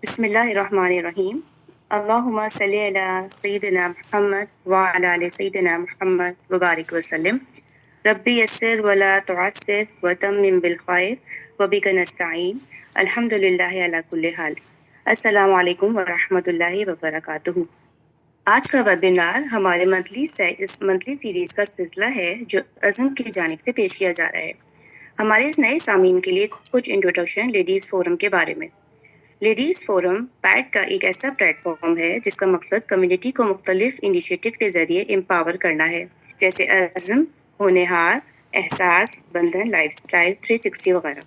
بسم اللہ الرحمن الرحیم اللہم صلی علی سیدنا محمد وعلی آل سیدنا محمد وبارک وسلم ربی یسر ولا تعسر وتمم بالخیر وبک نستعین الحمد للہ علی کل حال۔ السلام علیکم ورحمۃ اللہ وبرکاتہ۔ آج کا ویبینار ہمارے منتھلی سیریز کا سلسلہ ہے جو عزم کی جانب سے پیش کیا جا رہا ہے۔ ہمارے اس نئے سامعین کے لیے کچھ انٹروڈکشن لیڈیز فورم کے بارے میں۔ لیڈیز فورم پیٹ کا ایک ایسا پلیٹ فارم ہے جس کا مقصد کمیونٹی کو مختلف انیشیٹو کے ذریعے امپاور کرنا ہے، جیسے عزم، ہونہار، احساس، بندھن، لائف سٹائل 360 وغیرہ۔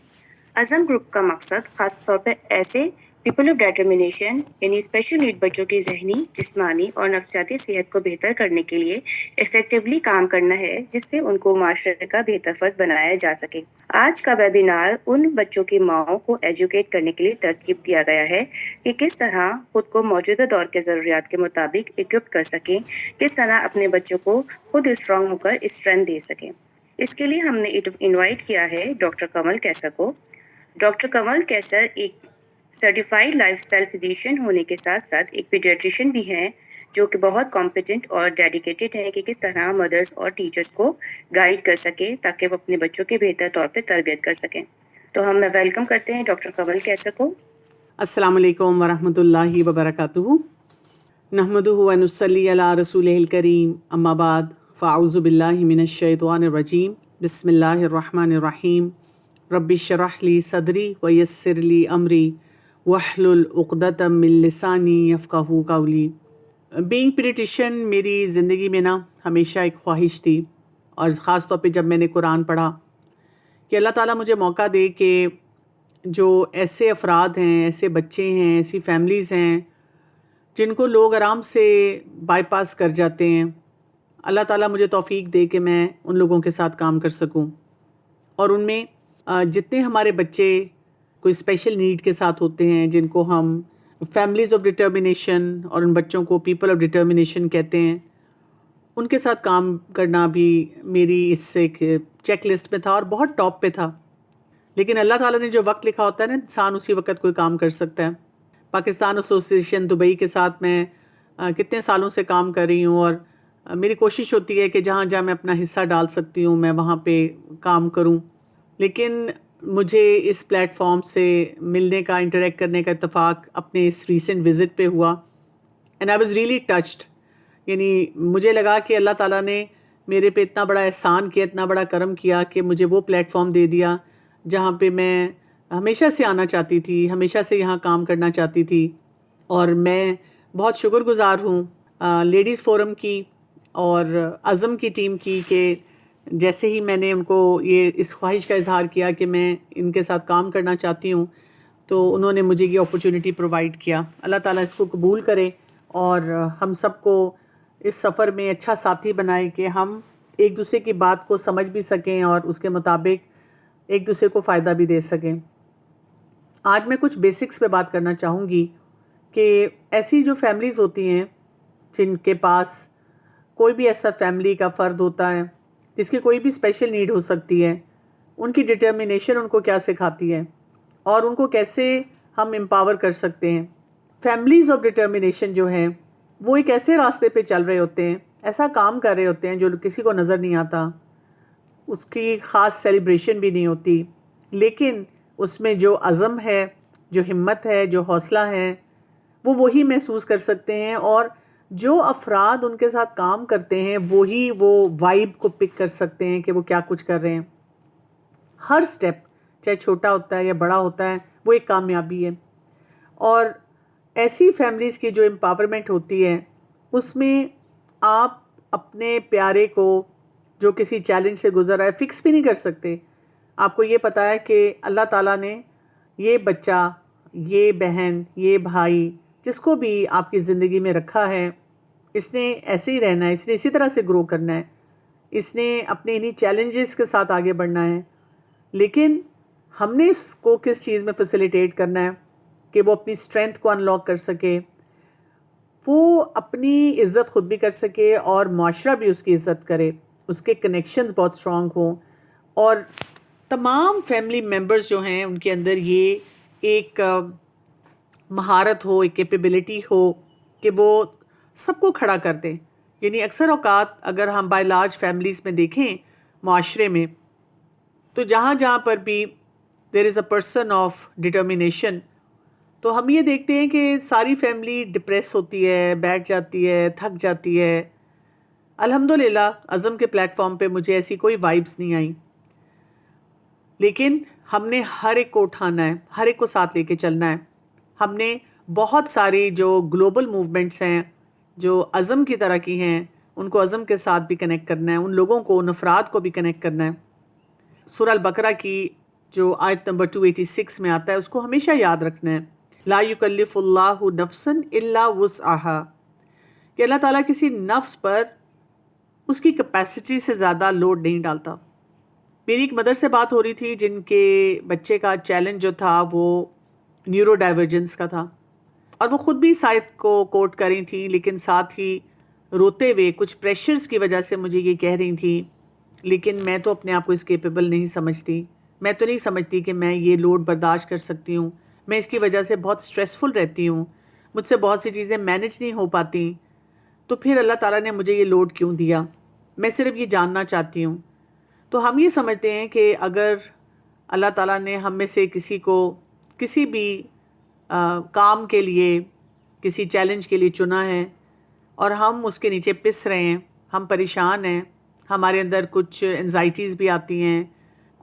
عزم گروپ کا مقصد خاص طور پر ایسے پیپل آف ڈیٹرمنیشن یعنی اسپیشل نیڈ بچوں کی ذہنی، جسمانی اور نفسیاتی صحت کو بہتر کرنے کے لیے افیکٹولی کام کرنا ہے جس سے ان کو معاشرے کا بہتر فرد بنایا جا سکے۔ آج کا ویبینار ان بچوں کی ماؤں کو ایجوکیٹ کرنے کے لیے ترتیب دیا گیا ہے کہ کس طرح خود کو موجودہ دور کے ضروریات کے مطابق اکوپ کر سکیں، کس طرح اپنے بچوں کو خود اسٹرانگ ہو کر اسٹرینتھ دے سکیں۔ اس کے لیے ہم نے انوائٹ کیا ہے ڈاکٹر کنول کیسر کو۔ ڈاکٹر کنول کیسر ایک سرٹیفائیڈ لائف سٹائل فزیشین ہونے کے ساتھ ساتھ ایک پیڈیاٹریشین بھی ہیں جو کہ بہت کمپیٹنٹ اور ڈیڈیکیٹڈ ہے کہ کس طرح مدرس اور ٹیچرز کو گائیڈ کر سکے تاکہ وہ اپنے بچوں کے بہتر طور پہ تربیت کر سکیں۔ تو ہم ویلکم کرتے ہیں ڈاکٹر کنول کیسر کو۔ السلام علیکم ورحمۃ اللہ وبرکاتہ۔ نحمدہ ونصلی علی رسولہ الکریم، اما بعد فاعوذ باللہ من الشیطان الرجیم، بسم اللہ الرحمن الرحیم۔ رب اشرح لی صدری ویسر لی امری واحلل عقدۃ من لسانی یفقہوا قولی۔ بینگ پیڈیٹیشین میری زندگی میں ہمیشہ ایک خواہش تھی، اور خاص طور پہ جب میں نے قرآن پڑھا کہ اللہ تعالیٰ مجھے موقع دے کہ جو ایسے افراد ہیں، ایسے بچے ہیں، ایسی فیملیز ہیں جن کو لوگ آرام سے بائی پاس کر جاتے ہیں، اللہ تعالیٰ مجھے توفیق دے کہ میں ان لوگوں کے ساتھ کام کر سکوں۔ اور ان میں جتنے ہمارے بچے کوئی اسپیشل نیڈ کے ساتھ ہوتے ہیں، جن کو ہم فیملیز آف ڈٹرمنیشن اور ان بچوں کو پیپل آف ڈٹرمنیشن کہتے ہیں، ان کے ساتھ کام کرنا بھی میری اس ایک چیک لسٹ میں تھا اور بہت ٹاپ پہ تھا۔ لیکن اللہ تعالیٰ نے جو وقت لکھا ہوتا ہے انسان اسی وقت کوئی کام کر سکتا ہے۔ پاکستان ایسوسیشن دبئی کے ساتھ میں کتنے سالوں سے کام کر رہی ہوں، اور میری کوشش ہوتی ہے کہ جہاں جہاں میں اپنا حصہ ڈال سکتی ہوں میں وہاں پہ کام کروں۔ لیکن مجھے اس پلیٹ فارم سے ملنے کا، انٹریکٹ کرنے کا اتفاق اپنے اس ریسنٹ وزٹ پہ ہوا، and I was really touched. یعنی مجھے لگا کہ اللہ تعالیٰ نے میرے پہ اتنا بڑا احسان کیا، اتنا بڑا کرم کیا کہ مجھے وہ پلیٹ فارم دے دیا جہاں پہ میں ہمیشہ سے آنا چاہتی تھی، ہمیشہ سے یہاں کام کرنا چاہتی تھی۔ اور میں بہت شکر گزار ہوں لیڈیز فورم کی اور عزم کی ٹیم کی کہ جیسے ہی میں نے ان کو یہ اس خواہش کا اظہار کیا کہ میں ان کے ساتھ کام کرنا چاہتی ہوں، تو انہوں نے مجھے یہ اپرچونٹی پرووائڈ کیا۔ اللہ تعالیٰ اس کو قبول کرے اور ہم سب کو اس سفر میں اچھا ساتھی بنائے کہ ہم ایک دوسرے کی بات کو سمجھ بھی سکیں اور اس کے مطابق ایک دوسرے کو فائدہ بھی دے سکیں۔ آج میں کچھ بیسکس پہ بات کرنا چاہوں گی کہ ایسی جو فیملیز ہوتی ہیں جن کے پاس کوئی بھی ایسا فیملی کا فرد ہوتا ہے جس کی کوئی بھی اسپیشل نیڈ ہو سکتی ہے، ان کی ڈٹرمنیشن ان کو کیا سکھاتی ہے اور ان کو کیسے ہم امپاور کر سکتے ہیں۔ فیملیز آف ڈٹرمنیشن جو ہیں وہ ایک ایسے راستے پہ چل رہے ہوتے ہیں، ایسا کام کر رہے ہوتے ہیں جو کسی کو نظر نہیں آتا، اس کی خاص سیلیبریشن بھی نہیں ہوتی، لیکن اس میں جو عزم ہے، جو ہمت ہے، جو حوصلہ ہے، وہ وہی محسوس کر سکتے ہیں، اور جو افراد ان کے ساتھ کام کرتے ہیں وہی وہ وائب کو پک کر سکتے ہیں کہ وہ کیا کچھ کر رہے ہیں۔ ہر سٹیپ چاہے چھوٹا ہوتا ہے یا بڑا ہوتا ہے وہ ایک کامیابی ہے۔ اور ایسی فیملیز کی جو امپاورمنٹ ہوتی ہے اس میں آپ اپنے پیارے کو جو کسی چیلنج سے گزر رہا ہے فکس بھی نہیں کر سکتے۔ آپ کو یہ پتہ ہے کہ اللہ تعالیٰ نے یہ بچہ، یہ بہن، یہ بھائی، جس کو بھی آپ کی زندگی میں رکھا ہے، اس نے ایسے ہی رہنا ہے، اس نے اسی طرح سے گرو کرنا ہے، اس نے اپنے انہی چیلنجز کے ساتھ آگے بڑھنا ہے۔ لیکن ہم نے اس کو کس چیز میں فیسیلیٹیٹ کرنا ہے کہ وہ اپنی اسٹرینتھ کو انلاک کر سکے، وہ اپنی عزت خود بھی کر سکے اور معاشرہ بھی اس کی عزت کرے، اس کے کنیکشنز بہت اسٹرانگ ہوں، اور تمام فیملی ممبرز جو ہیں ان کے اندر یہ ایک مہارت ہو، ایک کیپیبلٹی ہو کہ وہ سب کو کھڑا کر دیں. یعنی اکثر اوقات اگر ہم بائی لارج فیملیز میں دیکھیں معاشرے میں، تو جہاں جہاں پر بھی دیر از اے پرسن آف ڈٹرمینیشن، تو ہم یہ دیکھتے ہیں کہ ساری فیملی ڈپریس ہوتی ہے، بیٹھ جاتی ہے، تھک جاتی ہے. الحمدللہ عزم کے پلیٹ فارم پہ مجھے ایسی کوئی وائبس نہیں آئیں، لیکن ہم نے ہر ایک کو اٹھانا ہے، ہر ایک کو ساتھ لے کے چلنا ہے. ہم نے بہت ساری جو گلوبل موومنٹس ہیں جو عزم کی طرح کی ہیں، ان کو عزم کے ساتھ بھی کنیکٹ کرنا ہے، ان لوگوں کو، ان افراد کو بھی کنیکٹ کرنا ہے. سورہ البقرہ کی جو آیت نمبر 286 میں آتا ہے، اس کو ہمیشہ یاد رکھنا ہے. لا یکلف اللہ نفسا الا وسعها، کہ اللہ تعالیٰ کسی نفس پر اس کی کیپیسٹی سے زیادہ لوڈ نہیں ڈالتا. میری ایک مدر سے بات ہو رہی تھی جن کے بچے کا چیلنج جو تھا وہ نیورو ڈائیورجنس کا تھا، اور وہ خود بھی سائد کو کوٹ کر رہی تھیں، لیکن ساتھ ہی روتے ہوئے کچھ پریشرز کی وجہ سے مجھے یہ کہہ رہی تھیں، لیکن میں تو اپنے آپ کو اس کیپیبل نہیں سمجھتی، میں تو نہیں سمجھتی کہ میں یہ لوڈ برداشت کر سکتی ہوں، میں اس کی وجہ سے بہت سٹریسفل رہتی ہوں، مجھ سے بہت سی چیزیں مینج نہیں ہو پاتی، تو پھر اللہ تعالیٰ نے مجھے یہ لوڈ کیوں دیا؟ میں صرف یہ جاننا چاہتی ہوں. تو ہم یہ سمجھتے ہیں کہ اگر اللہ تعالیٰ نے ہم میں سے کسی کو کسی بھی کام کے لیے، کسی چیلنج کے لیے چنا ہے، اور ہم اس کے نیچے پس رہے ہیں، ہم پریشان ہیں، ہمارے اندر کچھ انزائٹیز بھی آتی ہیں،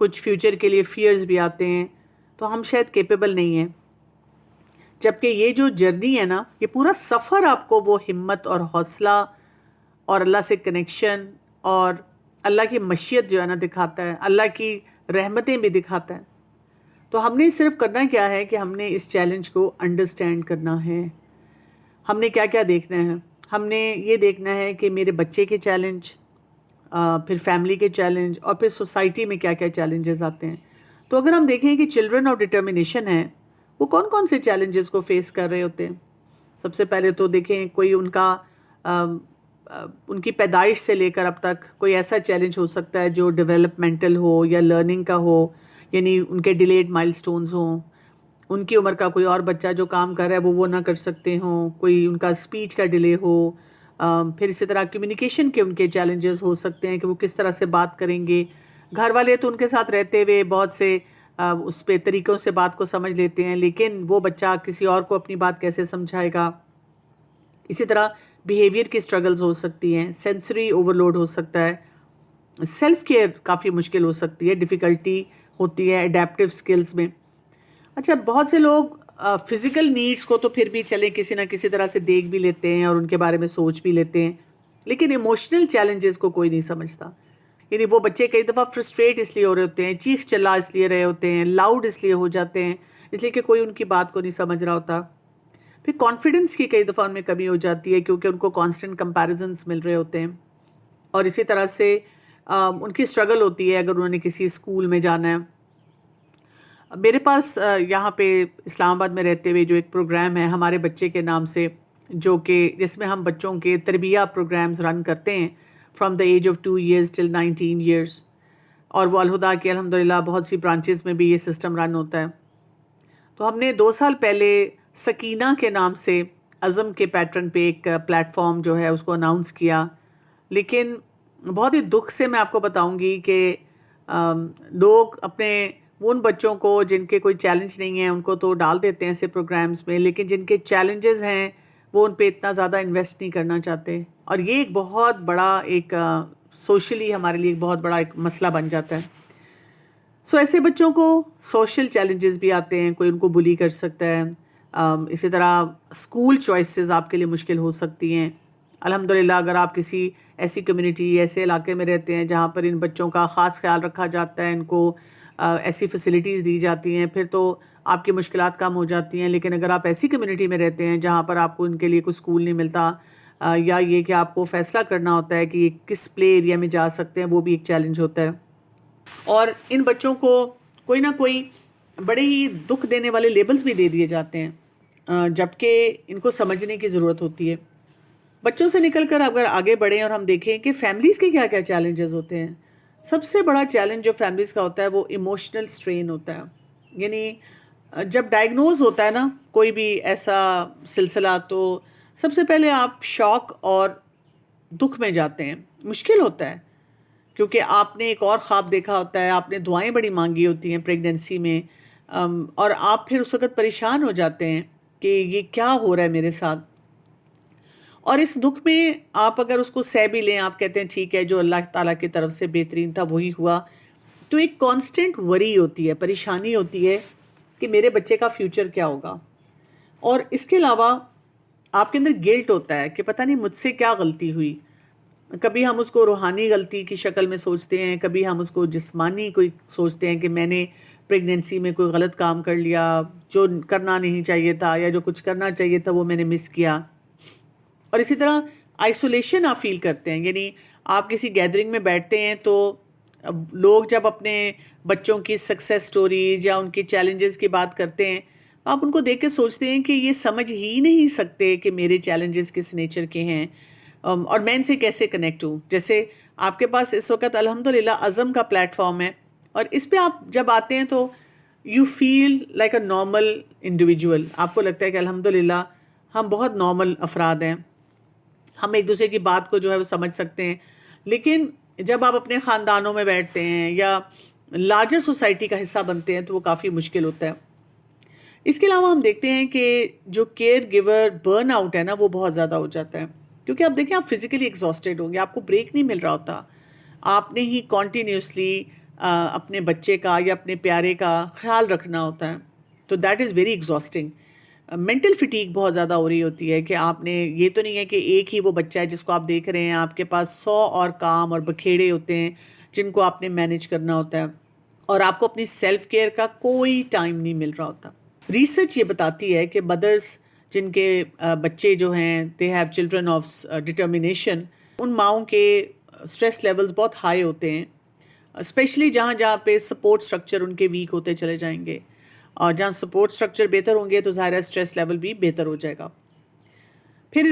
کچھ فیوچر کے لیے فیئرز بھی آتے ہیں، تو ہم شاید کیپیبل نہیں ہیں. جبکہ یہ جو جرنی ہے نا، یہ پورا سفر آپ کو وہ ہمت اور حوصلہ اور اللہ سے کنیکشن اور اللہ کی مشیت جو ہے نا دکھاتا ہے، اللہ کی رحمتیں بھی دکھاتا ہے. تو ہم نے صرف کرنا کیا ہے کہ ہم نے اس چیلنج کو انڈرسٹینڈ کرنا ہے. ہم نے کیا کیا دیکھنا ہے؟ ہم نے یہ دیکھنا ہے کہ میرے بچے کے چیلنج، پھر فیملی کے چیلنج، اور پھر سوسائٹی میں کیا کیا چیلنجز آتے ہیں. تو اگر ہم دیکھیں کہ چلڈرن آف ڈٹرمینیشن ہیں، وہ کون کون سے چیلنجز کو فیس کر رہے ہوتے ہیں. سب سے پہلے تو دیکھیں کوئی ان کی پیدائش سے لے کر اب تک کوئی ایسا چیلنج ہو سکتا ہے جو ڈیولپمنٹل ہو یا لرننگ کا ہو، یعنی ان کے ڈیلیڈ مائل سٹونز ہوں، ان کی عمر کا کوئی اور بچہ جو کام کر رہا ہے وہ نہ کر سکتے ہوں، کوئی ان کا اسپیچ کا ڈیلے ہو. پھر اسی طرح کمیونیکیشن کے ان کے چیلنجز ہو سکتے ہیں کہ وہ کس طرح سے بات کریں گے. گھر والے تو ان کے ساتھ رہتے ہوئے بہت سے اس پہ طریقوں سے بات کو سمجھ لیتے ہیں، لیکن وہ بچہ کسی اور کو اپنی بات کیسے سمجھائے گا. اسی طرح بیہیویئر کی سٹرگلز ہو سکتی ہیں، سینسری اوورلوڈ ہو سکتا ہے، سیلف کیئر کافی مشکل ہو سکتی ہے، ڈیفیکلٹی ہوتی ہے اڈیپٹیو سکلز میں. اچھا، بہت سے لوگ فزیکل نیڈز کو تو پھر بھی چلیں کسی نہ کسی طرح سے دیکھ بھی لیتے ہیں اور ان کے بارے میں سوچ بھی لیتے ہیں، لیکن ایموشنل چیلنجز کو کوئی نہیں سمجھتا. یعنی وہ بچے کئی دفعہ فرسٹریٹ اس لیے ہو رہے ہوتے ہیں، چیخ چلا اس لیے رہے ہوتے ہیں، لاؤڈ اس لیے ہو جاتے ہیں، اس لیے کہ کوئی ان کی بات کو نہیں سمجھ رہا ہوتا. پھر کانفیڈنس کی کئی دفعہ ان میں کمی ہو جاتی ہے کیونکہ ان کو کانسٹنٹ کمپیریزنس مل رہے ہوتے ہیں. اور اسی طرح سے ان کی اسٹرگل ہوتی ہے اگر انہوں نے کسی اسکول میں جانا ہے. میرے پاس یہاں پہ اسلام آباد میں رہتے ہوئے جو ایک پروگرام ہے ہمارے بچے کے نام سے، جو کہ جس میں ہم بچوں کے تربیہ پروگرامز رن کرتے ہیں from the age of 2 years till 19 years، اور وہ الہدا کے الحمدللہ بہت سی برانچز میں بھی یہ سسٹم رن ہوتا ہے. تو ہم نے 2 سال پہلے سکینہ کے نام سے عزم کے پیٹرن پہ ایک پلیٹ فارم جو ہے اس کو اناؤنس کیا، لیکن بہت ہی دکھ سے میں آپ کو بتاؤں گی کہ لوگ اپنے ان بچوں کو جن کے کوئی چیلنج نہیں ہے ان کو تو ڈال دیتے ہیں ایسے پروگرامز میں، لیکن جن کے چیلنجز ہیں وہ ان پہ اتنا زیادہ انویسٹ نہیں کرنا چاہتے، اور یہ ایک بہت بڑا ایک سوشلی ہمارے لیے ایک بہت بڑا ایک مسئلہ بن جاتا ہے. سو ایسے بچوں کو سوشل چیلنجز بھی آتے ہیں، کوئی ان کو بلی کر سکتا ہے. اسی طرح اسکول چوائسیز آپ کے لیے مشکل ہو سکتی ہیں. الحمدللہ اگر آپ کسی ایسی کمیونٹی، ایسے علاقے میں رہتے ہیں جہاں پر ان بچوں کا خاص خیال رکھا جاتا ہے، ان کو ایسی فیسلٹیز دی جاتی ہیں، پھر تو آپ کی مشکلات کم ہو جاتی ہیں. لیکن اگر آپ ایسی کمیونٹی میں رہتے ہیں جہاں پر آپ کو ان کے لیے کوئی اسکول نہیں ملتا، یا یہ کہ آپ کو فیصلہ کرنا ہوتا ہے کہ کس پلے ایریا میں جا سکتے ہیں، وہ بھی ایک چیلنج ہوتا ہے. اور ان بچوں کو کوئی نہ کوئی بڑے ہی دکھ دینے والے لیبلز بھی دے دیے جاتے ہیں، جبکہ ان کو سمجھنے کی ضرورت ہوتی ہے. بچوں سے نکل کر اگر آگے بڑھیں اور ہم دیکھیں کہ فیملیز کے کیا کیا چیلنجز ہوتے ہیں، سب سے بڑا چیلنج جو فیملیز کا ہوتا ہے وہ ایموشنل سٹرین ہوتا ہے. یعنی جب ڈائگنوز ہوتا ہے نا کوئی بھی ایسا سلسلہ تو سب سے پہلے آپ شوق اور دکھ میں جاتے ہیں. مشکل ہوتا ہے کیونکہ آپ نے ایک اور خواب دیکھا ہوتا ہے, آپ نے دعائیں بڑی مانگی ہوتی ہیں پریگننسی میں, اور آپ پھر اس وقت پریشان ہو جاتے ہیں کہ یہ کیا ہو رہا ہے میرے ساتھ. اور اس دکھ میں آپ اگر اس کو سہ بھی لیں, آپ کہتے ہیں ٹھیک ہے جو اللہ تعالیٰ کی طرف سے بہترین تھا وہی ہوا, تو ایک کانسٹنٹ وری ہوتی ہے, پریشانی ہوتی ہے کہ میرے بچے کا فیوچر کیا ہوگا. اور اس کے علاوہ آپ کے اندر گلٹ ہوتا ہے کہ پتہ نہیں مجھ سے کیا غلطی ہوئی. کبھی ہم اس کو روحانی غلطی کی شکل میں سوچتے ہیں, کبھی ہم اس کو جسمانی کوئی سوچتے ہیں کہ میں نے پریگننسی میں کوئی غلط کام کر لیا, جو کرنا نہیں چاہیے تھا یا جو کچھ کرنا چاہیے تھا وہ میں نے مس کیا. اور اسی طرح آئسولیشن آپ فیل کرتے ہیں, یعنی آپ کسی گیدرنگ میں بیٹھتے ہیں تو لوگ جب اپنے بچوں کی سکسیس سٹوریز یا ان کی چیلنجز کی بات کرتے ہیں, آپ ان کو دیکھ کے سوچتے ہیں کہ یہ سمجھ ہی نہیں سکتے کہ میرے چیلنجز کس نیچر کے ہیں اور میں ان سے کیسے کنیکٹ ہوں. جیسے آپ کے پاس اس وقت الحمدللہ عزم کا پلیٹ فارم ہے, اور اس پہ آپ جب آتے ہیں تو you feel like a normal individual. آپ کو لگتا ہے کہ الحمدللہ ہم بہت نارمل افراد ہیں, ہم ایک دوسرے کی بات کو جو ہے وہ سمجھ سکتے ہیں. لیکن جب آپ اپنے خاندانوں میں بیٹھتے ہیں یا لارجر سوسائٹی کا حصہ بنتے ہیں تو وہ کافی مشکل ہوتا ہے. اس کے علاوہ ہم دیکھتے ہیں کہ جو کیئر گیور برن آؤٹ ہے نا وہ بہت زیادہ ہو جاتا ہے, کیونکہ آپ دیکھیں آپ فزیکلی ایگزاسٹیڈ ہوں گے, آپ کو بریک نہیں مل رہا ہوتا, آپ نے ہی کنٹینیوسلی اپنے بچے کا یا اپنے پیارے کا خیال رکھنا ہوتا ہے, تو that is very exhausting. Mental fatigue بہت زیادہ ہو رہی ہوتی ہے کہ آپ نے, یہ تو نہیں ہے کہ ایک ہی وہ بچہ ہے جس کو آپ دیکھ رہے ہیں, آپ کے پاس 100 اور کام اور بکھیڑے ہوتے ہیں جن کو آپ نے مینیج کرنا ہوتا ہے, اور آپ کو اپنی سیلف کیئر کا کوئی ٹائم نہیں مل رہا ہوتا. ریسرچ یہ بتاتی ہے کہ مدرس جن کے بچے جو ہیں they have children of determination, ان ماؤں کے اسٹریس لیولز بہت ہائی ہوتے ہیں, اسپیشلی جہاں جہاں پہ سپورٹ سٹرکچر ان کے ویک ہوتے چلے جائیں گے, اور جہاں سپورٹ سٹرکچر بہتر ہوں گے تو ظاہر ہے اسٹریس لیول بھی بہتر ہو جائے گا. پھر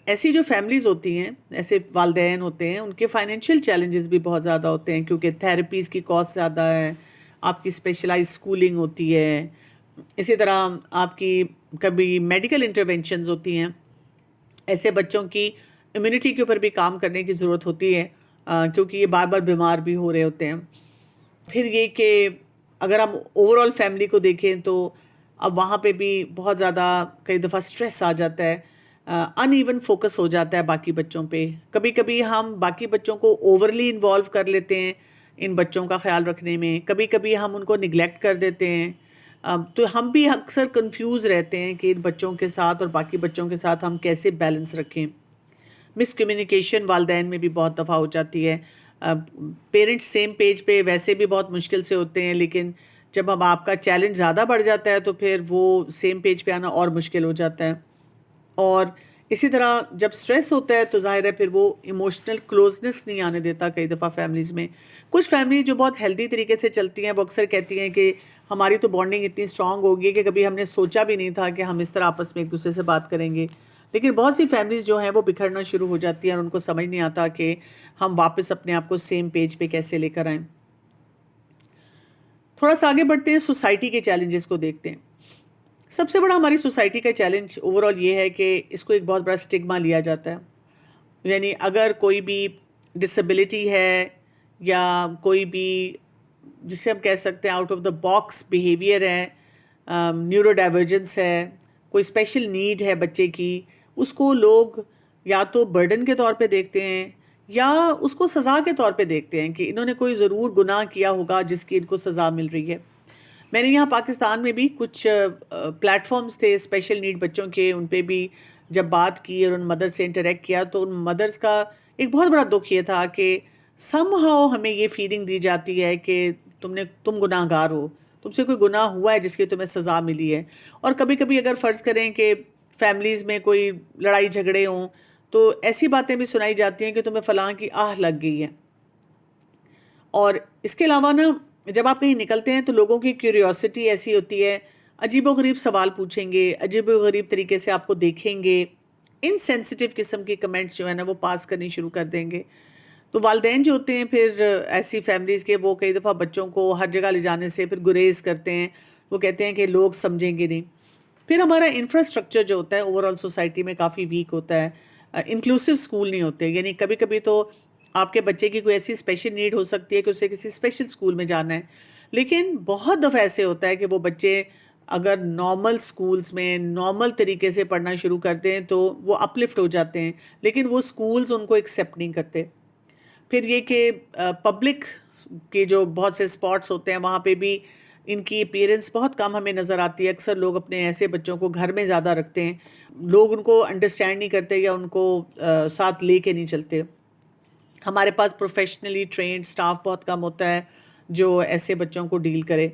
ایسی جو فیملیز ہوتی ہیں, ایسے والدین ہوتے ہیں, ان کے فائنینشیل چیلنجز بھی بہت زیادہ ہوتے ہیں کیونکہ تھیراپیز کی کاسٹ زیادہ ہے, آپ کی اسپیشلائز اسکولنگ ہوتی ہے, اسی طرح آپ کی کبھی میڈیکل انٹرونشنز ہوتی ہیں, ایسے بچوں کی امیونٹی کے اوپر بھی کام کرنے کی ضرورت ہوتی ہے کیونکہ یہ بار بار بیمار بھی ہو رہے ہوتے ہیں. پھر یہ کہ اگر ہم اوور آل فیملی کو دیکھیں تو اب وہاں پہ بھی بہت زیادہ کئی دفعہ سٹریس آ جاتا ہے, ان ایون فوکس ہو جاتا ہے باقی بچوں پہ. کبھی کبھی ہم باقی بچوں کو اوورلی انوالو کر لیتے ہیں ان بچوں کا خیال رکھنے میں, کبھی کبھی ہم ان کو نگلیکٹ کر دیتے ہیں, تو ہم بھی اکثر کنفیوز رہتے ہیں کہ ان بچوں کے ساتھ اور باقی بچوں کے ساتھ ہم کیسے بیلنس رکھیں. مس کمیونیکیشن والدین میں بھی بہت دفعہ ہو جاتی ہے. پیرنٹس سیم پیج پہ ویسے بھی بہت مشکل سے ہوتے ہیں, لیکن جب اب آپ کا چیلنج زیادہ بڑھ جاتا ہے تو پھر وہ سیم پیج پہ آنا اور مشکل ہو جاتا ہے. اور اسی طرح جب سٹریس ہوتا ہے تو ظاہر ہے پھر وہ ایموشنل کلوزنس نہیں آنے دیتا کئی دفعہ فیملیز میں. کچھ فیملی جو بہت ہیلدی طریقے سے چلتی ہیں وہ اکثر کہتی ہیں کہ ہماری تو بانڈنگ اتنی اسٹرانگ ہوگی کہ کبھی ہم نے سوچا بھی نہیں تھا کہ ہم اس طرح آپس میں ایک دوسرے سے بات کریں گے. لیکن بہت سی فیملیز جو ہیں وہ بکھرنا شروع ہو جاتی ہیں اور ان کو سمجھ نہیں آتا کہ ہم واپس اپنے آپ کو سیم پیج پہ کیسے لے کر آئیں. تھوڑا سا آگے بڑھتے ہیں, سوسائٹی کے چیلنجز کو دیکھتے ہیں. سب سے بڑا ہماری سوسائٹی کا چیلنج اوور آل یہ ہے کہ اس کو ایک بہت بڑا اسٹگما لیا جاتا ہے. یعنی اگر کوئی بھی ڈسیبلٹی ہے یا کوئی بھی جسے ہم کہہ سکتے ہیں out of the box behaviour ہے, نیورو ڈائیورجنس ہے, کوئی اسپیشل نیڈ ہے بچے کی, اس کو لوگ یا تو برڈن کے طور پہ دیکھتے ہیں یا اس کو سزا کے طور پہ دیکھتے ہیں کہ انہوں نے کوئی ضرور گناہ کیا ہوگا جس کی ان کو سزا مل رہی ہے. میں نے یہاں پاکستان میں بھی کچھ پلیٹ فارمز تھے اسپیشل نیڈ بچوں کے, ان پہ بھی جب بات کی اور ان مدر سے انٹریکٹ کیا تو ان مدرز کا ایک بہت بڑا دکھ یہ تھا کہ سم ہاؤ ہمیں یہ فیلنگ دی جاتی ہے کہ تم گناہ گار ہو, تم سے کوئی گناہ ہوا ہے جس کی تمہیں سزا ملی ہے. اور کبھی کبھی اگر فرض کریں کہ فیملیز میں کوئی لڑائی جھگڑے ہوں تو ایسی باتیں بھی سنائی جاتی ہیں کہ تمہیں فلاں کی آہ لگ گئی ہے. اور اس کے علاوہ نا جب آپ کہیں نکلتے ہیں تو لوگوں کی کیوریوسٹی ایسی ہوتی ہے, عجیب و غریب سوال پوچھیں گے, عجیب و غریب طریقے سے آپ کو دیکھیں گے, انسینسٹیو قسم کی کمنٹس جو ہے نا وہ پاس کرنی شروع کر دیں گے. تو والدین جو ہوتے ہیں پھر ایسی فیملیز کے وہ کئی دفعہ بچوں کو ہر جگہ لے جانے سے پھر گریز کرتے ہیں وہ کہتے ہیں کہ لوگ سمجھیں گے نہیں. پھر ہمارا انفراسٹرکچر جو ہوتا ہے اوور آل سوسائٹی میں کافی ویک ہوتا ہے. انکلوسیو اسکول نہیں ہوتے, یعنی کبھی کبھی تو آپ کے بچے کی کوئی ایسی اسپیشل نیڈ ہو سکتی ہے کہ اسے کسی اسپیشل اسکول میں جانا ہے, لیکن بہت دفعہ ایسے ہوتا ہے کہ وہ بچے اگر نارمل اسکولس میں نارمل طریقے سے پڑھنا شروع کرتے ہیں تو وہ اپلفٹ ہو جاتے ہیں, لیکن وہ اسکولز ان کو ایکسیپٹ نہیں کرتے. پھر یہ کہ پبلک کے جو بہت سے اسپاٹس ہوتے ہیں وہاں پہ بھی ان کی اپیرنس بہت کم ہمیں نظر آتی ہے. اکثر لوگ اپنے ایسے بچوں کو گھر میں زیادہ رکھتے ہیں, لوگ ان کو انڈرسٹینڈ نہیں کرتے یا ان کو ساتھ لے کے نہیں چلتے. ہمارے پاس پروفیشنلی ٹرینڈ سٹاف بہت کم ہوتا ہے جو ایسے بچوں کو ڈیل کرے.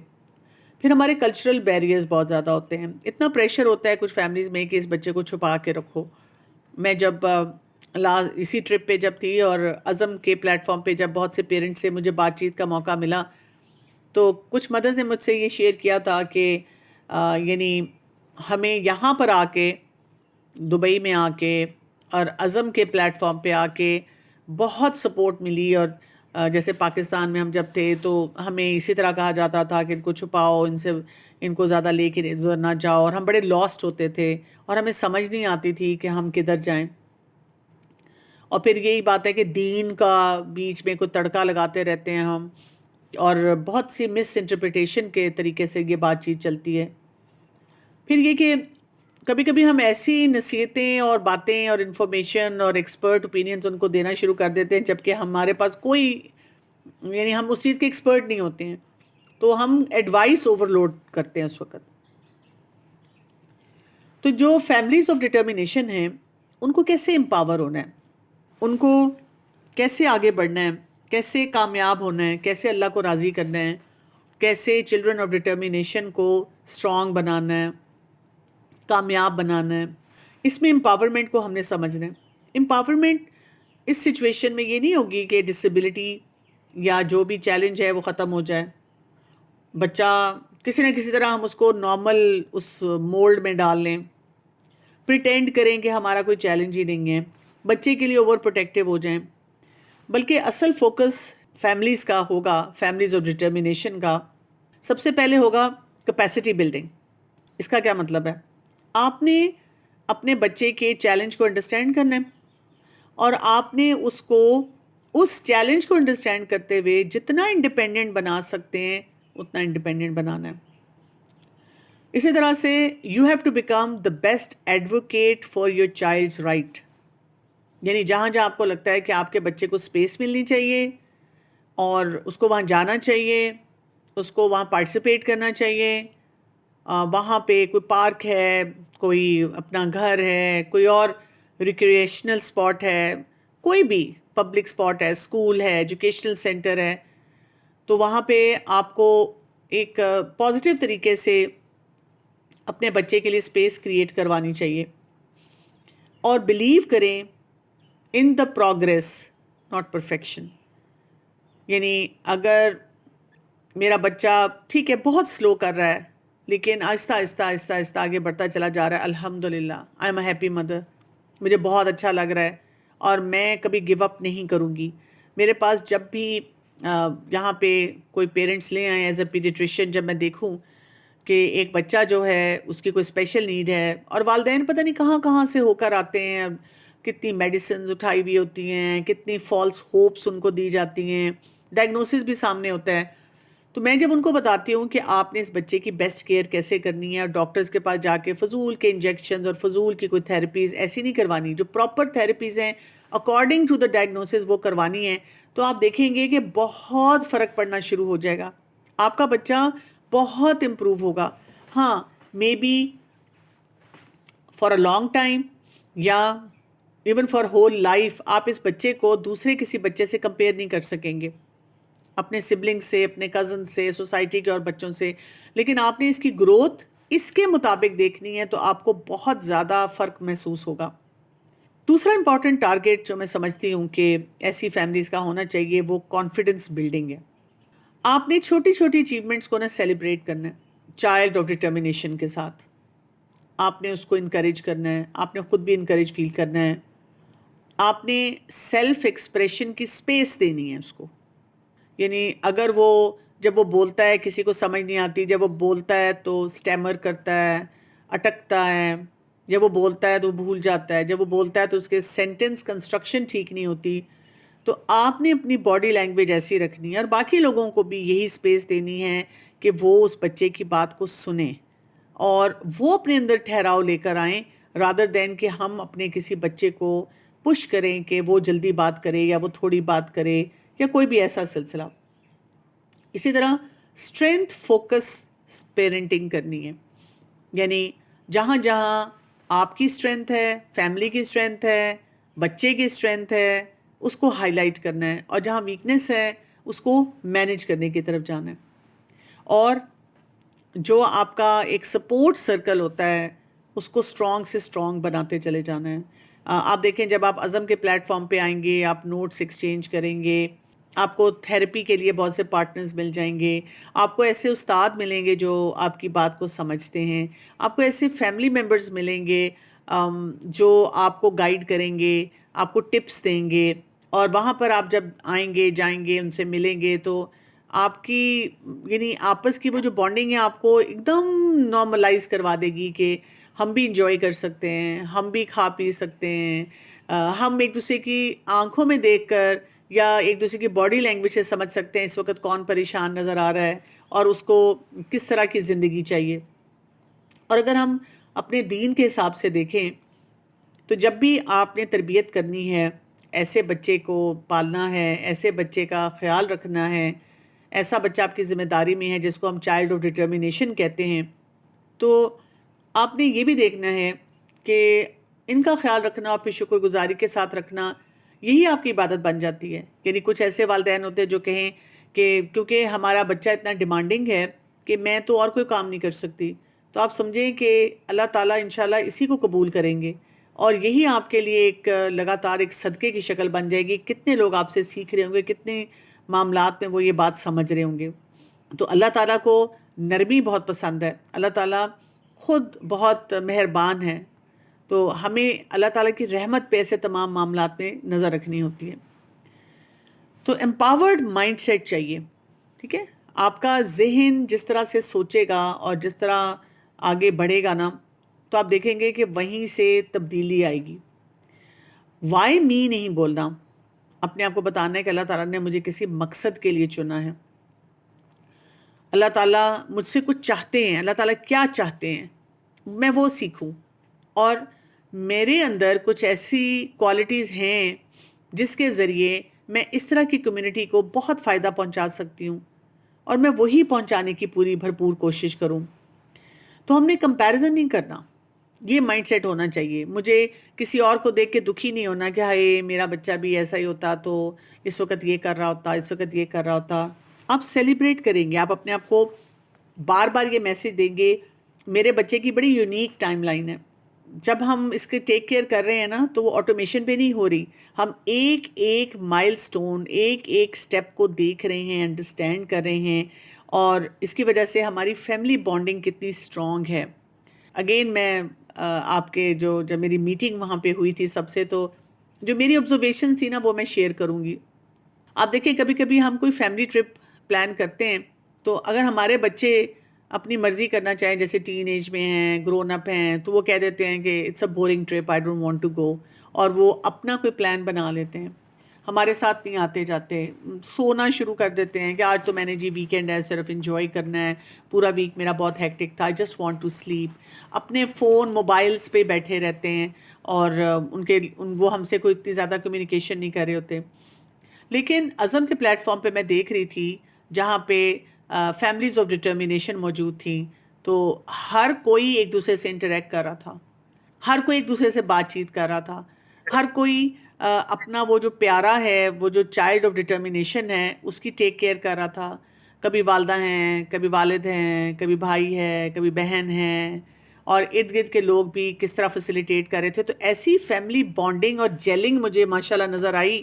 پھر ہمارے کلچرل بیریئرز بہت زیادہ ہوتے ہیں. اتنا پریشر ہوتا ہے کچھ فیملیز میں کہ اس بچے کو چھپا کے رکھو. میں جب اسی ٹرپ پہ جب تھی اور عزم کے پلیٹ فارم پہ جب بہت سے پیرنٹس سے مجھے بات چیت کا موقع ملا تو کچھ مدرس نے مجھ سے یہ شیئر کیا تھا کہ یعنی ہمیں یہاں پر آ کے دبئی میں آ کے اور عزم کے پلیٹ فارم پہ آ کے بہت سپورٹ ملی. اور جیسے پاکستان میں ہم جب تھے تو ہمیں اسی طرح کہا جاتا تھا کہ ان کو چھپاؤ, ان کو زیادہ لے کے ادھر نہ جاؤ, اور ہم بڑے لاسٹ ہوتے تھے اور ہمیں سمجھ نہیں آتی تھی کہ ہم کدھر جائیں. اور پھر یہی بات ہے کہ دین کا بیچ میں کوئی تڑکا لگاتے رہتے ہیں ہم, اور بہت سی مس انٹرپریٹیشن کے طریقے سے یہ بات چیت چلتی ہے. پھر یہ کہ کبھی کبھی ہم ایسی نصیحتیں اور باتیں اور انفارمیشن اور ایکسپرٹ اوپینینز ان کو دینا شروع کر دیتے ہیں جبکہ ہمارے پاس کوئی, یعنی ہم اس چیز کے ایکسپرٹ نہیں ہوتے ہیں, تو ہم ایڈوائس اوور لوڈ کرتے ہیں اس وقت. تو جو فیملیز آف ڈٹرمینیشن ہیں ان کو کیسے امپاور ہونا ہے, ان کو کیسے آگے بڑھنا ہے, کیسے کامیاب ہونا ہے, کیسے اللہ کو راضی کرنا ہے, کیسے چلڈرن آف ڈٹرمینیشن کو اسٹرانگ بنانا ہے, کامیاب بنانا ہے, اس میں امپاورمنٹ کو ہم نے سمجھنا ہے. امپاورمنٹ اس سچویشن میں یہ نہیں ہوگی کہ ڈسیبلٹی یا جو بھی چیلنج ہے وہ ختم ہو جائے. بچہ کسی نہ کسی طرح ہم اس کو نارمل اس مولڈ میں ڈال لیں, پریٹینڈ کریں کہ ہمارا کوئی چیلنج ہی نہیں ہے, بچے کے لیے اوور پروٹیکٹیو ہو جائیں. بلکہ اصل فوکس فیملیز کا ہوگا, فیملیز آف ڈٹرمینیشن کا سب سے پہلے ہوگا کیپیسٹی بلڈنگ. اس کا کیا مطلب ہے؟ آپ نے اپنے بچے کے چیلنج کو انڈرسٹینڈ کرنا ہے اور آپ نے اس کو اس چیلنج کو انڈرسٹینڈ کرتے ہوئے جتنا انڈیپینڈنٹ بنا سکتے ہیں اتنا انڈیپینڈنٹ بنانا ہے. اسی طرح سے you have to become the best advocate for your child's right. یعنی جہاں جہاں آپ کو لگتا ہے کہ آپ کے بچے کو اسپیس ملنی چاہیے اور اس کو وہاں جانا چاہیے, اس کو وہاں پارٹیسپیٹ کرنا چاہیے, وہاں پہ کوئی پارک ہے, کوئی اپنا گھر ہے, کوئی اور ریکریشنل اسپاٹ ہے, کوئی بھی پبلک اسپاٹ ہے, اسکول ہے, ایجوکیشنل سینٹر ہے, تو وہاں پہ آپ کو ایک پازیٹیو طریقے سے اپنے بچے کے لیے اسپیس کریٹ کروانی چاہیے. اور بلیو کریں ان دا پروگریس ناٹ پرفیکشن. یعنی اگر میرا بچہ ٹھیک ہے بہت سلو کر رہا ہے لیکن آہستہ آہستہ آہستہ آہستہ آگے بڑھتا چلا جا رہا ہے, الحمدللہ I am a happy mother, مجھے بہت اچھا لگ رہا ہے اور میں کبھی گیو اپ نہیں کروں گی. میرے پاس جب بھی یہاں پہ کوئی پیرنٹس لے آئیں ایز اے پیڈیٹریشین, جب میں دیکھوں کہ ایک بچہ جو ہے اس کی کوئی اسپیشل نیڈ ہے اور والدین پتہ نہیں کہاں کہاں سے ہو کر آتے ہیں, کتنی میڈیسنز اٹھائی ہوئی ہوتی ہیں, کتنی فالس ہوپس ان کو دی جاتی ہیں, ڈائگنوسس بھی سامنے ہوتا ہے, تو میں جب ان کو بتاتی ہوں کہ آپ نے اس بچے کی بیسٹ کیئر کیسے کرنی ہے اور ڈاکٹرز کے پاس جا کے فضول کے انجیکشنز اور فضول کی کوئی تھیراپیز ایسی نہیں کروانی, جو پراپر تھیراپیز ہیں اکارڈنگ ٹو دا ڈائگنوسس وہ کروانی ہے, تو آپ دیکھیں گے کہ بہت فرق پڑنا شروع ہو جائے گا, آپ کا بچہ بہت امپروو ہوگا. ہاں may be for a long time یا ایون فار ہول لائف آپ اس بچے کو دوسرے کسی بچے سے کمپیئر نہیں کر سکیں گے, اپنے سبلنگ سے, اپنے کزن سے, سوسائٹی کے اور بچوں سے, لیکن آپ نے اس کی گروتھ اس کے مطابق دیکھنی ہے تو آپ کو بہت زیادہ فرق محسوس ہوگا. دوسرا امپورٹنٹ ٹارگیٹ جو میں سمجھتی ہوں کہ ایسی فیملیز کا ہونا چاہیے وہ کانفیڈنس بلڈنگ ہے. آپ نے چھوٹی چھوٹی اچیومنٹس کو نا سیلیبریٹ کرنا ہے چائلڈ آف ڈٹرمینیشن کے ساتھ. آپ نے اس کو انکریج کرنا ہے, آپ نے خود بھی انکریج فیل کرنا ہے, آپ نے سیلف ایکسپریشن کی اسپیس دینی ہے اس کو. یعنی اگر وہ جب وہ بولتا ہے کسی کو سمجھ نہیں آتی، جب وہ بولتا ہے تو سٹیمر کرتا ہے، اٹکتا ہے، جب وہ بولتا ہے تو وہ بھول جاتا ہے، جب وہ بولتا ہے تو اس کے سینٹنس کنسٹرکشن ٹھیک نہیں ہوتی. تو آپ نے اپنی باڈی لینگویج ایسی رکھنی ہے، اور باقی لوگوں کو بھی یہی سپیس دینی ہے کہ وہ اس بچے کی بات کو سنیں اور وہ اپنے اندر ٹھہراؤ لے کر آئیں، رادر دین کہ ہم اپنے کسی بچے کو پش کریں کہ وہ جلدی بات کرے یا وہ تھوڑی بات کرے یا کوئی بھی ایسا سلسلہ. اسی طرح اسٹرینتھ فوکس پیرنٹنگ کرنی ہے، یعنی جہاں جہاں آپ کی اسٹرینتھ ہے، فیملی کی اسٹرینتھ ہے، بچے کی اسٹرینتھ ہے، اس کو ہائی لائٹ کرنا ہے، اور جہاں ویکنیس ہے اس کو مینیج کرنے کی طرف جانا ہے. اور جو آپ کا ایک سپورٹ سرکل ہوتا ہے اس کو اسٹرانگ سے اسٹرانگ بناتے چلے جانا ہے. آپ دیکھیں جب آپ عزم کے پلیٹ فارم پہ آئیں گے، آپ نوٹس ایکسچینج کریں گے، آپ کو تھیراپی کے لیے بہت سے پارٹنرز مل جائیں گے، آپ کو ایسے استاد ملیں گے جو آپ کی بات کو سمجھتے ہیں، آپ کو ایسے فیملی ممبرز ملیں گے جو آپ کو گائیڈ کریں گے، آپ کو ٹپس دیں گے. اور وہاں پر آپ جب آئیں گے، جائیں گے، ان سے ملیں گے تو آپ کی یعنی آپس کی وہ جو بانڈنگ ہے آپ کو ایک دم نارملائز کروا دے گی کہ ہم بھی انجوائے کر سکتے ہیں، ہم بھی کھا پی سکتے ہیں، ہم ایک دوسرے کی آنکھوں میں دیکھ کر یا ایک دوسرے کی باڈی لینگویج سے سمجھ سکتے ہیں اس وقت کون پریشان نظر آ رہا ہے اور اس کو کس طرح کی زندگی چاہیے. اور اگر ہم اپنے دین کے حساب سے دیکھیں تو جب بھی آپ نے تربیت کرنی ہے، ایسے بچے کو پالنا ہے، ایسے بچے کا خیال رکھنا ہے، ایسا بچہ آپ کی ذمہ داری میں ہے جس کو ہم چائلڈ آف ڈٹرمینیشن کہتے ہیں، تو آپ نے یہ بھی دیکھنا ہے کہ ان کا خیال رکھنا اور پھر شکر گزاری کے ساتھ رکھنا، یہی آپ کی عبادت بن جاتی ہے. یعنی کچھ ایسے والدین ہوتے ہیں جو کہیں کہ کیونکہ ہمارا بچہ اتنا ڈیمانڈنگ ہے کہ میں تو اور کوئی کام نہیں کر سکتی، تو آپ سمجھیں کہ اللہ تعالیٰ انشاءاللہ اسی کو قبول کریں گے اور یہی آپ کے لیے ایک لگاتار ایک صدقے کی شکل بن جائے گی. کتنے لوگ آپ سے سیکھ رہے ہوں گے، کتنے معاملات میں وہ یہ بات سمجھ رہے ہوں گے. تو اللہ تعالیٰ کو نرمی بہت پسند ہے، اللہ تعالیٰ خود بہت مہربان ہے، تو ہمیں اللہ تعالیٰ کی رحمت پہ ایسے تمام معاملات میں نظر رکھنی ہوتی ہے. تو امپاورڈ مائنڈ سیٹ چاہیے، ٹھیک ہے. آپ کا ذہن جس طرح سے سوچے گا اور جس طرح آگے بڑھے گا نا، تو آپ دیکھیں گے کہ وہیں سے تبدیلی آئے گی. وائی می نہیں بولنا، اپنے آپ کو بتانا ہے کہ اللہ تعالیٰ نے مجھے کسی مقصد کے لیے چنا ہے، اللہ تعالیٰ مجھ سے کچھ چاہتے ہیں، اللہ تعالیٰ کیا چاہتے ہیں میں وہ سیکھوں، اور میرے اندر کچھ ایسی کوالٹیز ہیں جس کے ذریعے میں اس طرح کی کمیونٹی کو بہت فائدہ پہنچا سکتی ہوں اور میں وہی پہنچانے کی پوری بھرپور کوشش کروں. تو ہم نے کمپیریزن نہیں کرنا، یہ مائنڈ سیٹ ہونا چاہیے. مجھے کسی اور کو دیکھ کے دکھی نہیں ہونا کہ ہائے میرا بچہ بھی ایسا ہی ہوتا تو اس وقت یہ کر رہا ہوتا، اس وقت یہ کر رہا ہوتا. آپ سیلیبریٹ کریں گے، آپ اپنے آپ کو بار بار یہ میسج دیں گے میرے بچے کی بڑی یونیک ٹائم لائن ہے. جب ہم اس کے ٹیک کیئر کر رہے ہیں نا تو وہ آٹومیشن پہ نہیں ہو رہی، ہم ایک ایک مائل سٹون، ایک ایک سٹیپ کو دیکھ رہے ہیں، انڈرسٹینڈ کر رہے ہیں، اور اس کی وجہ سے ہماری فیملی بانڈنگ کتنی اسٹرانگ ہے. اگین میں آپ کے جب میری میٹنگ وہاں پہ ہوئی تھی سب سے، تو جو میری آبزرویشن تھی نا وہ میں شیئر کروں گی. آپ دیکھیں کبھی کبھی ہم کوئی فیملی ٹرپ پلان کرتے ہیں تو اگر ہمارے بچے اپنی مرضی کرنا چاہیں، جیسے ٹین ایج میں ہیں، گرون اپ ہیں، تو وہ کہہ دیتے ہیں کہ it's a boring trip, I don't want to go, اور وہ اپنا کوئی پلان بنا لیتے ہیں، ہمارے ساتھ نہیں آتے جاتے، سونا شروع کر دیتے ہیں کہ آج تو میں نے جی ویکینڈ ہے، صرف انجوائے کرنا ہے، پورا ویک میرا بہت ہیکٹک تھا، I just want to sleep. اپنے فون موبائلس پہ بیٹھے رہتے ہیں اور وہ ہم سے کوئی اتنی زیادہ کمیونیکیشن نہیں کر رہے ہوتے. لیکن عزم کے پلیٹ فارم پہ میں دیکھ رہی تھی جہاں پہ فیملیز آف ڈٹرمینیشن موجود تھیں، تو ہر کوئی ایک دوسرے سے انٹریکٹ کر رہا تھا، ہر کوئی ایک دوسرے سے بات چیت کر رہا تھا، ہر کوئی اپنا وہ جو پیارا ہے، وہ جو چائلڈ آف ڈٹرمینیشن ہے اس کی ٹیک کیئر کر رہا تھا. کبھی والدہ ہیں، کبھی والد ہیں، کبھی بھائی ہے، کبھی بہن ہیں، اور ارد گرد کے لوگ بھی کس طرح فیسیلیٹیٹ کر رہے تھے. تو ایسی فیملی بانڈنگ اور جیلنگ مجھے ماشاءاللہ نظر آئی.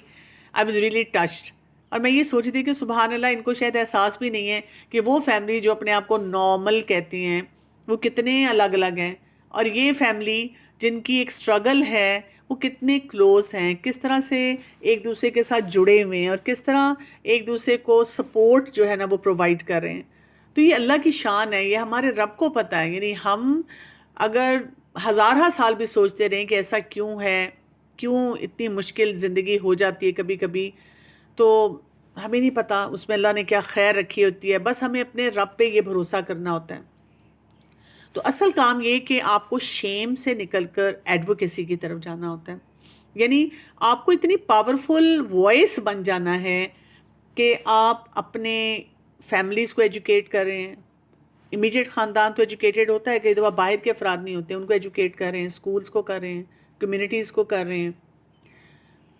I was really touched. اور میں یہ سوچ رہی تھی کہ سبحان اللہ، ان کو شاید احساس بھی نہیں ہے کہ وہ فیملی جو اپنے آپ کو نارمل کہتی ہیں وہ کتنے الگ الگ ہیں، اور یہ فیملی جن کی ایک سٹرگل ہے وہ کتنے کلوز ہیں، کس طرح سے ایک دوسرے کے ساتھ جڑے ہوئے ہیں، اور کس طرح ایک دوسرے کو سپورٹ جو ہے نا وہ پرووائڈ کر رہے ہیں. تو یہ اللہ کی شان ہے، یہ ہمارے رب کو پتہ ہے. یعنی ہم اگر ہزارہ سال بھی سوچتے رہیں کہ ایسا کیوں ہے، کیوں اتنی مشکل زندگی ہو جاتی ہے کبھی کبھی، تو ہمیں نہیں پتہ اس میں اللہ نے کیا خیر رکھی ہوتی ہے. بس ہمیں اپنے رب پہ یہ بھروسہ کرنا ہوتا ہے. تو اصل کام یہ کہ آپ کو شیم سے نکل کر ایڈوکیسی کی طرف جانا ہوتا ہے. یعنی آپ کو اتنی پاورفل وائس بن جانا ہے کہ آپ اپنے فیملیز کو ایجوکیٹ کریں. امیجیٹ خاندان تو ایجوکیٹڈ ہوتا ہے، کئی دفعہ باہر کے افراد نہیں ہوتے، ان کو ایجوکیٹ کریں، اسکولز کو کریں، کمیونٹیز کو کر رہے ہیں.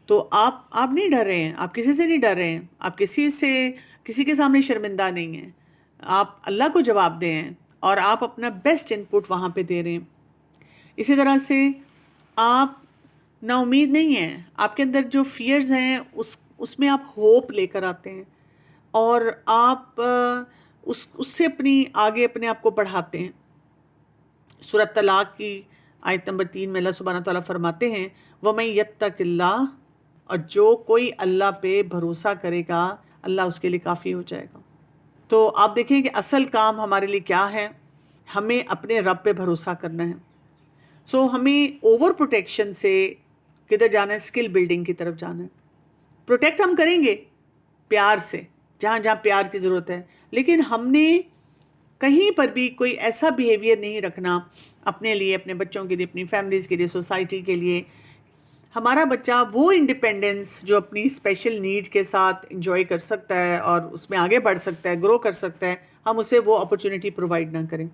تو آپ نہیں ڈر رہے ہیں، آپ کسی سے نہیں ڈر رہے ہیں، آپ کسی کے سامنے شرمندہ نہیں ہیں. آپ اللہ کو جواب دیں ہیں اور آپ اپنا بیسٹ ان پٹ وہاں پہ دے رہے ہیں. اسی طرح سے آپ نا امید نہیں ہیں، آپ کے اندر جو فیئرز ہیں اس میں آپ ہوپ لے کر آتے ہیں، اور آپ اس سے آگے اپنے آپ کو بڑھاتے ہیں. سورۃ طلاق کی آیت نمبر 3 میں اللہ سبحانہ تعالیٰ فرماتے ہیں وَمَن يَتَّقِ اللَّهَ، اور جو کوئی اللہ پہ بھروسہ کرے گا اللہ اس کے لیے کافی ہو جائے گا. تو آپ دیکھیں کہ اصل کام ہمارے لیے کیا ہے، ہمیں اپنے رب پہ بھروسہ کرنا ہے. سو ہمیں اوور پروٹیکشن سے کدھر جانا ہے، اسکل بلڈنگ کی طرف جانا ہے. پروٹیکٹ ہم کریں گے پیار سے، جہاں جہاں پیار کی ضرورت ہے، لیکن ہم نے کہیں پر بھی کوئی ایسا بیہیویئر نہیں رکھنا اپنے لیے، اپنے بچوں کے لیے، اپنی فیملیز کے لیے، سوسائٹی کے لیے. ہمارا بچہ وہ انڈیپینڈنس جو اپنی اسپیشل نیڈ کے ساتھ انجوائے کر سکتا ہے اور اس میں آگے بڑھ سکتا ہے، گرو کر سکتا ہے، ہم اسے وہ اپرچونٹی پرووائڈ نہ کریں.